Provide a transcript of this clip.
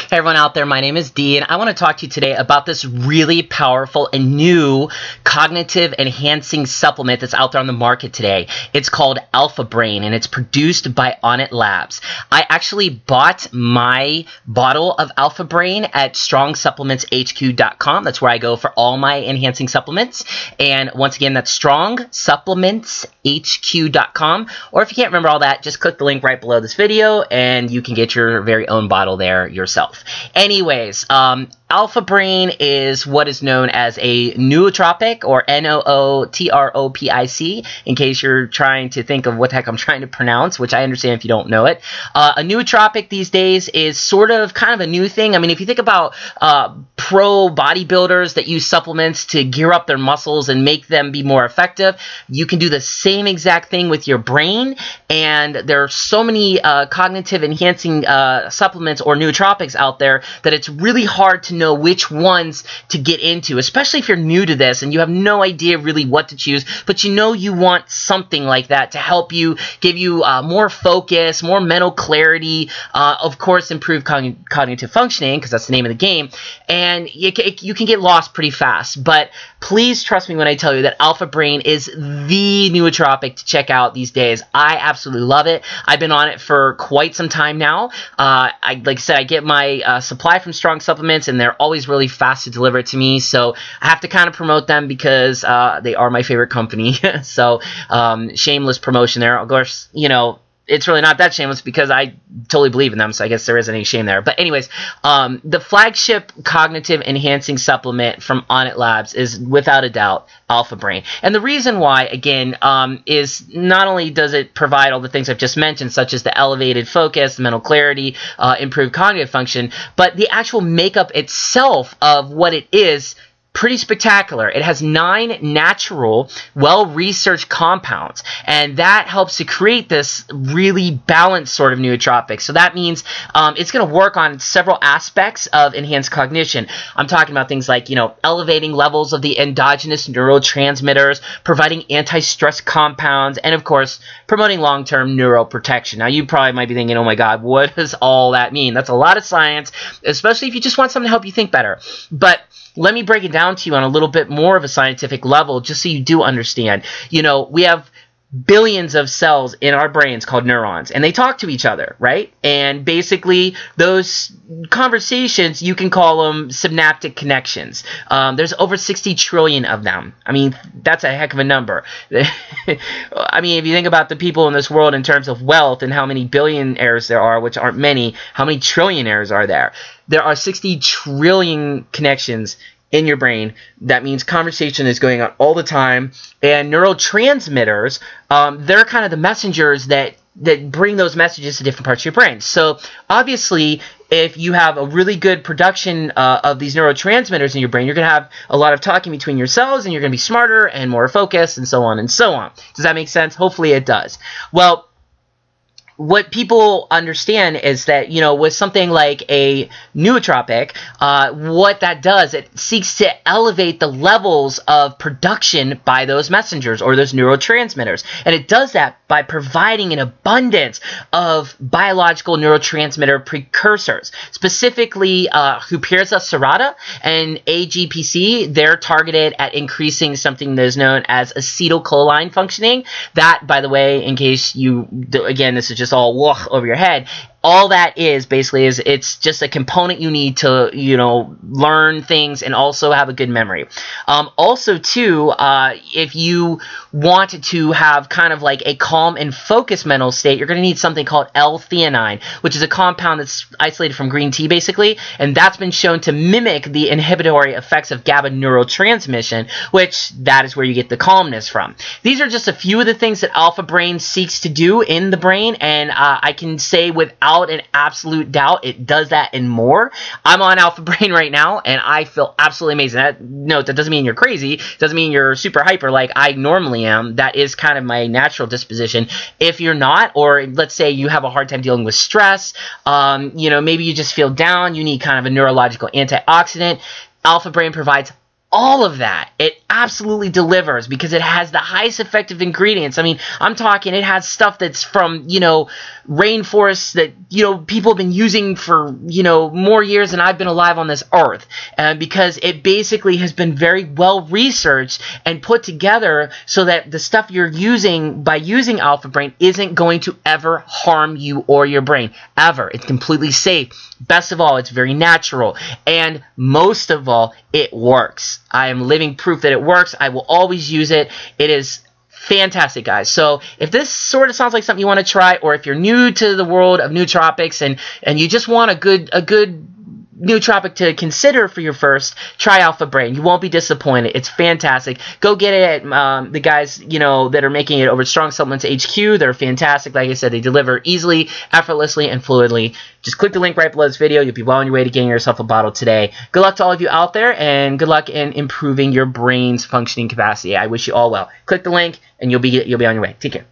Hey everyone out there, my name is Dee, and I want to talk to you today about this really powerful and new cognitive enhancing supplement that's out there on the market today. It's called Alpha Brain, and it's produced by Onnit Labs. I actually bought my bottle of Alpha Brain at StrongSupplementsHQ.com. That's where I go for all my enhancing supplements. And once again, that's StrongSupplementsHQ.com. Or if you can't remember all that, just click the link right below this video, and you can get your very own bottle there yourself. Anyways, Alpha Brain is what is known as a nootropic, or Nootropic, in case you're trying to think of what the heck I'm trying to pronounce, which I understand if you don't know it. A nootropic these days is sort of kind of a new thing. I mean, if you think about pro bodybuilders that use supplements to gear up their muscles and make them be more effective, you can do the same exact thing with your brain. And there are so many cognitive enhancing supplements or nootropics out there that it's really hard to know which ones to get into, especially if you're new to this and you have no idea really what to choose, but you know you want something like that to help you, give you more focus, more mental clarity, of course improve cognitive functioning, because that's the name of the game, and you can get lost pretty fast. But please trust me when I tell you that Alpha Brain is the nootropic to check out these days. I absolutely love it. I've been on it for quite some time now. Like I said, I get my supply from Strong Supplements, and they're always really fast to deliver it to me, so I have to kind of promote them because they are my favorite company. So shameless promotion there. Of course, you know, it's really not that shameless because I totally believe in them, so I guess there isn't any shame there. But anyways, the flagship cognitive enhancing supplement from Onnit Labs is without a doubt Alpha Brain. And the reason why, again, is not only does it provide all the things I've just mentioned, such as the elevated focus, mental clarity, improved cognitive function, but the actual makeup itself of what it is pretty spectacular. It has 9 natural, well-researched compounds, and that helps to create this really balanced sort of nootropic. So that means it's going to work on several aspects of enhanced cognition. I'm talking about things like, you know, elevating levels of the endogenous neurotransmitters, providing anti-stress compounds, and of course, promoting long-term neuroprotection. Now, you probably might be thinking, oh my God, what does all that mean? That's a lot of science, especially if you just want something to help you think better. But let me break it down to you on a little bit more of a scientific level, just so you do understand. You know, we have billions of cells in our brains called neurons, and they talk to each other, right? And basically, those conversations, you can call them synaptic connections. There's over 60 trillion of them. I mean, that's a heck of a number. I mean, if you think about the people in this world in terms of wealth and how many billionaires there are, which aren't many, how many trillionaires are there? There are 60 trillion connections in your brain. That means conversation is going on all the time, and neurotransmitters, they're kind of the messengers that bring those messages to different parts of your brain. So obviously, if you have a really good production of these neurotransmitters in your brain, you're going to have a lot of talking between your cells, and you're going to be smarter and more focused, and so on and so on. Does that make sense? Hopefully it does. Well, what people understand is that, you know, with something like a nootropic, what that does, it seeks to elevate the levels of production by those messengers or those neurotransmitters. And it does that by providing an abundance of biological neurotransmitter precursors. Specifically, Huperzia serrata and AGPC, they're targeted at increasing something that is known as acetylcholine functioning. That, by the way, in case you, again, this is just all woof over your head, all that is basically is it's just a component you need to, you know, learn things and also have a good memory. Also, too, if you want to have kind of like a calm and focused mental state, you're going to need something called L-theanine, which is a compound that's isolated from green tea, basically, and that's been shown to mimic the inhibitory effects of GABA neurotransmission, which that is where you get the calmness from. These are just a few of the things that Alpha Brain seeks to do in the brain, and I can say without an absolute doubt, it does that and more. I'm on Alpha Brain right now, and I feel absolutely amazing. That doesn't mean you're crazy. It doesn't mean you're super hyper like I normally am. That is kind of my natural disposition. If you're not, or let's say you have a hard time dealing with stress, you know, maybe you just feel down, you need kind of a neurological antioxidant, Alpha Brain provides all of that. It absolutely delivers because it has the highest effective ingredients. I mean, I'm talking it has stuff that's from, you know, rainforests that, you know, people have been using for, you know, more years than I've been alive on this earth. Because it basically has been very well researched and put together so that the stuff you're using by using Alpha Brain isn't going to ever harm you or your brain. Ever. It's completely safe. Best of all, it's very natural. And most of all, it works. I am living proof that it works. I will always use it. It is fantastic, guys. So if this sort of sounds like something you want to try, or if you're new to the world of nootropics and you just want a good nootropic to consider for your first, try Alpha Brain. You won't be disappointed. It's fantastic. Go get it at the guys, you know, that are making it over at Strong Supplements HQ. They're fantastic. Like I said, they deliver easily, effortlessly, and fluidly. Just click the link right below this video. You'll be well on your way to getting yourself a bottle today. Good luck to all of you out there, and good luck in improving your brain's functioning capacity. I wish you all well. Click the link, and you'll be on your way. Take care.